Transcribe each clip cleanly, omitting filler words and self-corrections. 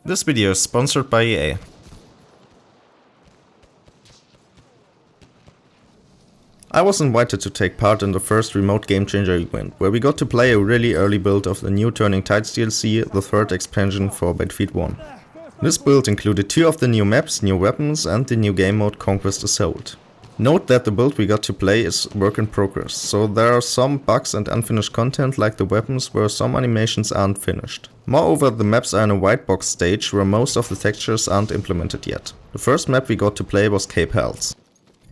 This video is sponsored by EA. I was invited to take part in the first remote game changer event, where we got to play a really early build of the new Turning Tides DLC, the third expansion for Battlefield 1. This build included 2 of the new maps, new weapons and the new game mode Conquest Assault. Note that the build we got to play is work in progress, so there are some bugs and unfinished content like the weapons where some animations aren't finished. Moreover, the maps are in a white box stage where most of the textures aren't implemented yet. The first map we got to play was Cape Hells.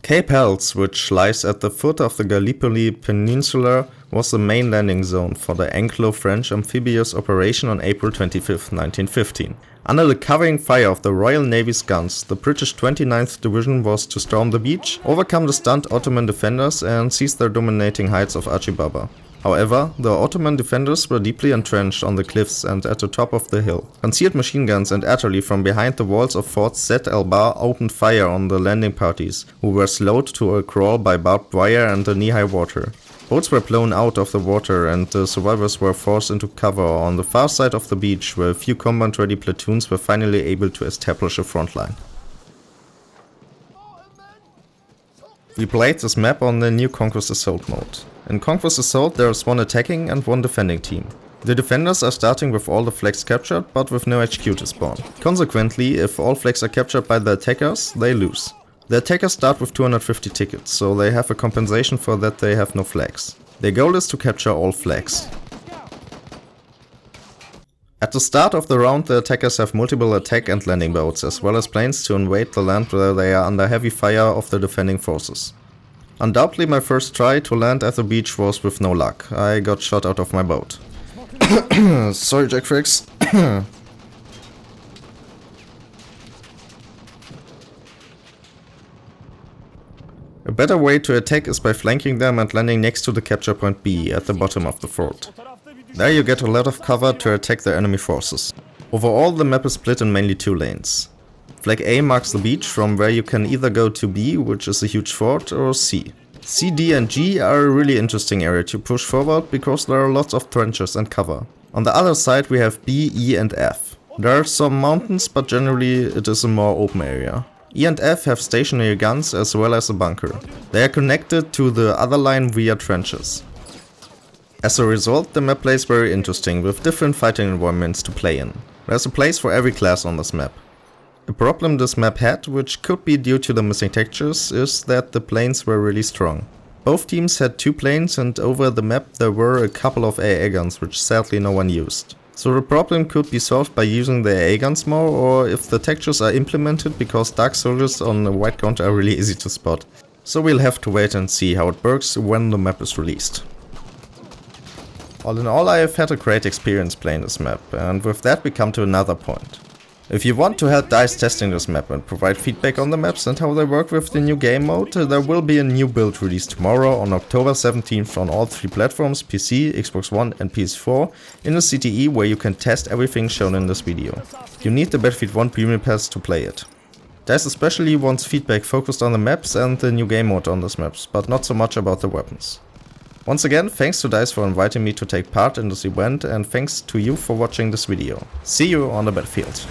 Cape Hells, which lies at the foot of the Gallipoli Peninsula, was the main landing zone for the Anglo-French amphibious operation on April 25, 1915. Under the covering fire of the Royal Navy's guns, the British 29th Division was to storm the beach, overcome the stunned Ottoman defenders and seize their dominating heights of Acibaba. However, the Ottoman defenders were deeply entrenched on the cliffs and at the top of the hill. Concealed machine guns and artillery from behind the walls of Fort Zed el-Bahr opened fire on the landing parties, who were slowed to a crawl by barbed wire and the knee-high water. Boats were blown out of the water and the survivors were forced into cover on the far side of the beach, where a few combat-ready platoons were finally able to establish a front line. We played this map on the new Conquest Assault mode. In Conquest Assault there is one attacking and one defending team. The defenders are starting with all the flags captured, but with no HQ to spawn. Consequently, if all flags are captured by the attackers, they lose. The attackers start with 250 tickets, so they have a compensation for that they have no flags. Their goal is to capture all flags. At the start of the round, the attackers have multiple attack and landing boats, as well as planes to invade the land where they are under heavy fire of the defending forces. Undoubtedly my first try to land at the beach was with no luck. I got shot out of my boat. Sorry, Jack Fricks. A better way to attack is by flanking them and landing next to the capture point B at the bottom of the fort. There you get a lot of cover to attack the enemy forces. Overall the map is split in mainly 2 lanes. Flag A marks the beach from where you can either go to B, which is a huge fort, or C. C, D and G are a really interesting area to push forward because there are lots of trenches and cover. On the other side we have B, E and F. There are some mountains, but generally it is a more open area. E and F have stationary guns as well as a bunker. They are connected to the other line via trenches. As a result, the map plays very interesting, with different fighting environments to play in. There's a place for every class on this map. A problem this map had, which could be due to the missing textures, is that the planes were really strong. Both teams had 2 planes and over the map there were a couple of AA guns, which sadly no one used. So the problem could be solved by using the AA guns more, or if the textures are implemented, because dark soldiers on the white ground are really easy to spot. So we'll have to wait and see how it works when the map is released. All in all, I have had a great experience playing this map, and with that we come to another point. If you want to help DICE testing this map and provide feedback on the maps and how they work with the new game mode, there will be a new build released tomorrow on October 17th on all 3 platforms, PC, Xbox One and PS4, in a CTE where you can test everything shown in this video. You need the Battlefield 1 Premium Pass to play it. DICE especially wants feedback focused on the maps and the new game mode on those maps, but not so much about the weapons. Once again, thanks to DICE for inviting me to take part in this event, and thanks to you for watching this video. See you on the battlefield.